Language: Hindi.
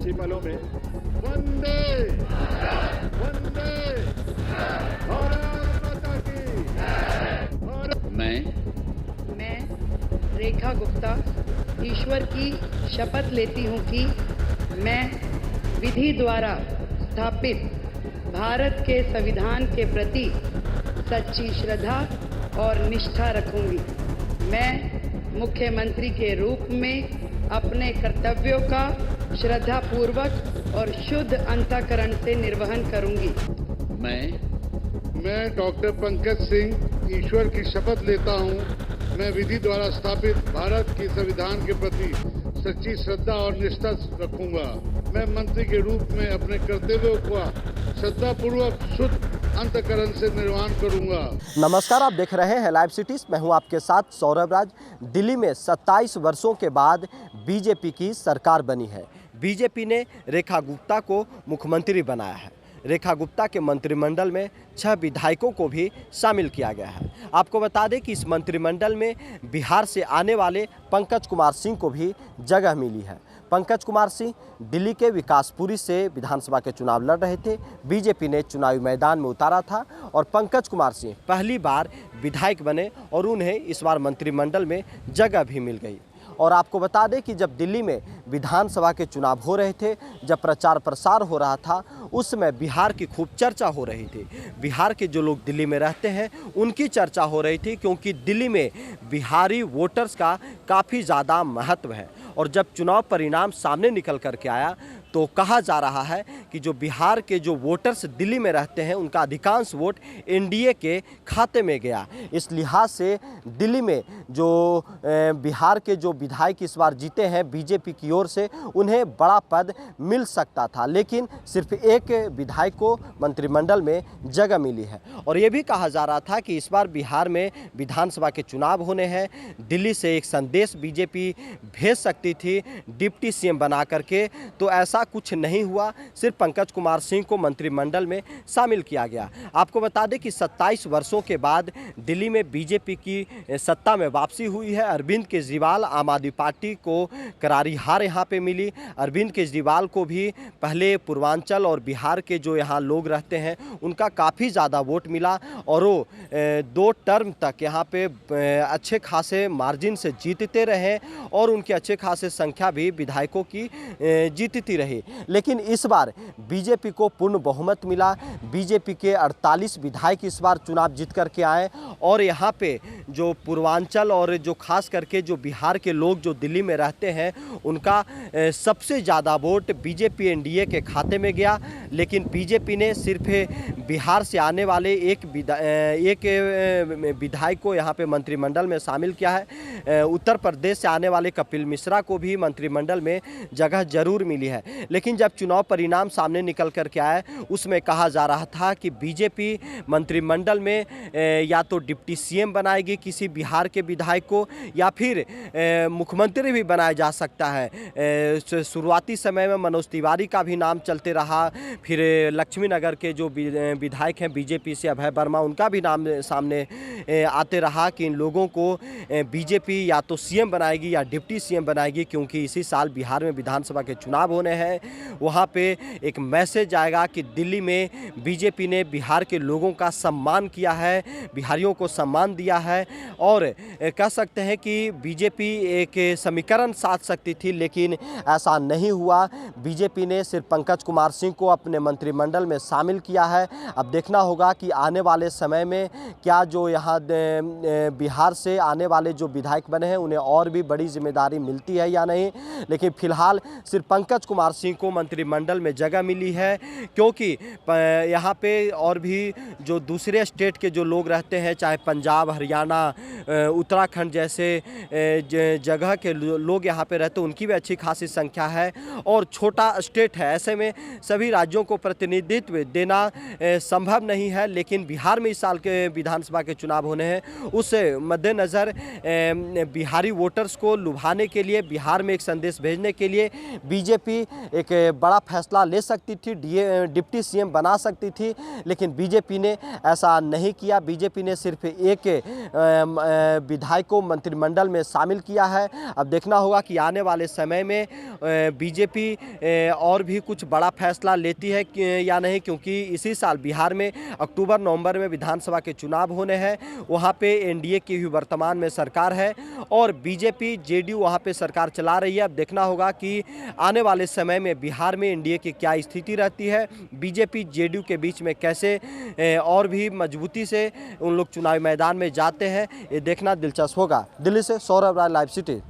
कुछ ही पलों में वंदे वंदे भारत माता की। मैं रेखा गुप्ता ईश्वर की शपथ लेती हूँ कि मैं विधि द्वारा स्थापित भारत के संविधान के प्रति सच्ची श्रद्धा और निष्ठा रखूंगी। मैं मुख्यमंत्री के रूप में अपने कर्तव्यों का श्रद्धापूर्वक और शुद्ध अंतःकरण से निर्वहन करूंगी। मैं डॉक्टर पंकज सिंह ईश्वर की शपथ लेता हूं। मैं विधि द्वारा स्थापित भारत के संविधान के प्रति सच्ची श्रद्धा और निष्ठा रखूंगा। मैं मंत्री के रूप में अपने कर्तव्यों का श्रद्धापूर्वक शुद्ध अंतःकरण से निर्वहन करूंगा। नमस्कार, आप देख रहे हैं लाइव सिटीज। मैं हूं आपके साथ सौरभ राज। दिल्ली में 27 वर्षों के बाद बीजेपी की सरकार बनी है। बीजेपी ने रेखा गुप्ता को मुख्यमंत्री बनाया है। रेखा गुप्ता के मंत्रिमंडल में 6 विधायकों को भी शामिल किया गया है। आपको बता दें कि इस मंत्रिमंडल में बिहार से आने वाले पंकज कुमार सिंह को भी जगह मिली है। पंकज कुमार सिंह दिल्ली के विकासपुरी से विधानसभा के चुनाव लड़ रहे थे। बीजेपी ने चुनावी मैदान में उतारा था और पंकज कुमार सिंह पहली बार विधायक बने और उन्हें इस बार मंत्रिमंडल में जगह भी मिल गई। और आपको बता दें कि जब दिल्ली में विधानसभा के चुनाव हो रहे थे, जब प्रचार प्रसार हो रहा था, उस समय बिहार की खूब चर्चा हो रही थी। बिहार के जो लोग दिल्ली में रहते हैं उनकी चर्चा हो रही थी, क्योंकि दिल्ली में बिहारी वोटर्स का काफ़ी ज़्यादा महत्व है। और जब चुनाव परिणाम सामने निकल कर के आया तो कहा जा रहा है कि जो बिहार के जो वोटर्स दिल्ली में रहते हैं उनका अधिकांश वोट एनडीए के खाते में गया। इस लिहाज से दिल्ली में जो बिहार के जो विधायक इस बार जीते हैं बीजेपी की ओर से, उन्हें बड़ा पद मिल सकता था, लेकिन सिर्फ एक विधायक को मंत्रिमंडल में जगह मिली है। और ये भी कहा जा रहा था कि इस बार बिहार में विधानसभा के चुनाव होने हैं, दिल्ली से एक संदेश बीजेपी भेज सकती थी डिप्टी सीएम बना करके। तो ऐसा कुछ नहीं हुआ, सिर्फ पंकज कुमार सिंह को मंत्रिमंडल में शामिल किया गया। आपको बता दें कि 27 वर्षों के बाद दिल्ली में बीजेपी की सत्ता में वापसी हुई है। अरविंद केजरीवाल आम आदमी पार्टी को करारी हार यहाँ पे मिली। अरविंद केजरीवाल को भी पहले पूर्वांचल और बिहार के जो यहाँ लोग रहते हैं उनका काफ़ी ज़्यादा वोट मिला और वो 2 टर्म तक यहाँ पे अच्छे खासे मार्जिन से जीतते रहे और उनकी अच्छे खासे संख्या भी विधायकों की जीतती रही। लेकिन इस बार बीजेपी को पूर्ण बहुमत मिला। बीजेपी के 48 विधायक इस बार चुनाव जीत करके आए और यहाँ पे जो पूर्वांचल और जो खास करके जो बिहार के लोग जो दिल्ली में रहते हैं उनका सबसे ज़्यादा वोट बीजेपी एनडीए के खाते में गया। लेकिन बीजेपी ने सिर्फ बिहार से आने वाले एक विधायक को यहाँ पे मंत्रिमंडल में शामिल किया है। उत्तर प्रदेश से आने वाले कपिल मिश्रा को भी मंत्रिमंडल में जगह जरूर मिली है। लेकिन जब चुनाव परिणाम सामने निकल कर के आए उसमें कहा जा रहा था कि बीजेपी मंत्रिमंडल में या तो डिप्टी सीएम बनाएगी किसी बिहार के विधायक को या फिर मुख्यमंत्री भी बनाया जा सकता है। शुरुआती समय में मनोज तिवारी का भी नाम चलते रहा, फिर लक्ष्मी नगर के जो विधायक हैं बीजेपी से अभय वर्मा, उनका भी नाम सामने आते रहा कि इन लोगों को बीजेपी या तो सीएम बनाएगी या डिप्टी सीएम बनाएगी, क्योंकि इसी साल बिहार में विधानसभा के चुनाव होने हैं। वहाँ पे एक मैसेज आएगा कि दिल्ली में बीजेपी ने बिहार के लोगों का सम्मान किया है, बिहारियों को सम्मान दिया है और कह सकते हैं कि बीजेपी एक समीकरण साध सकती थी, लेकिन ऐसा नहीं हुआ। बीजेपी ने सिर्फ पंकज कुमार सिंह को अपने मंत्रिमंडल में शामिल किया है। अब देखना होगा कि आने वाले समय में क्या जो यहाँ बिहार से आने वाले जो विधायक बने हैं उन्हें और भी बड़ी जिम्मेदारी मिलती है या नहीं। लेकिन फिलहाल सिर्फ पंकज कुमार सिंह को मंत्रिमंडल में जगह मिली है, क्योंकि यहाँ पे और भी जो दूसरे स्टेट के जो लोग रहते हैं, चाहे पंजाब, हरियाणा, उत्तराखंड जैसे जगह के लोग यहाँ पे रहते हैं, उनकी भी अच्छी खासी संख्या है और छोटा स्टेट है। ऐसे में सभी राज्यों को प्रतिनिधित्व देना संभव नहीं है। लेकिन बिहार में इस साल के विधानसभा के चुनाव होने हैं, उस मद्देनज़र बिहारी वोटर्स को लुभाने के लिए, बिहार में एक संदेश भेजने के लिए बीजेपी एक बड़ा फैसला ले सकती थी, डिप्टी सीएम बना सकती थी, लेकिन बीजेपी ने ऐसा नहीं किया। बीजेपी ने सिर्फ एक विधायक को मंत्रिमंडल में शामिल किया है। अब देखना होगा कि आने वाले समय में बीजेपी और भी कुछ बड़ा फैसला लेती है या नहीं, क्योंकि इसी साल बिहार में अक्टूबर-नवंबर में विधानसभा के चुनाव होने हैं। वहाँ पे एनडीए की ही वर्तमान में सरकार है और बीजेपी जेडीयू वहाँ पे सरकार चला रही है। अब देखना होगा कि आने वाले समय में बिहार में एनडीए की क्या स्थिति रहती है, बीजेपी जेडीयू के बीच में कैसे और भी मजबूती से उन लोग चुनावी मैदान में जाते हैं, ये देखना दिलचस्प होगा। दिल्ली से सौरभ राय, लाइव सिटी।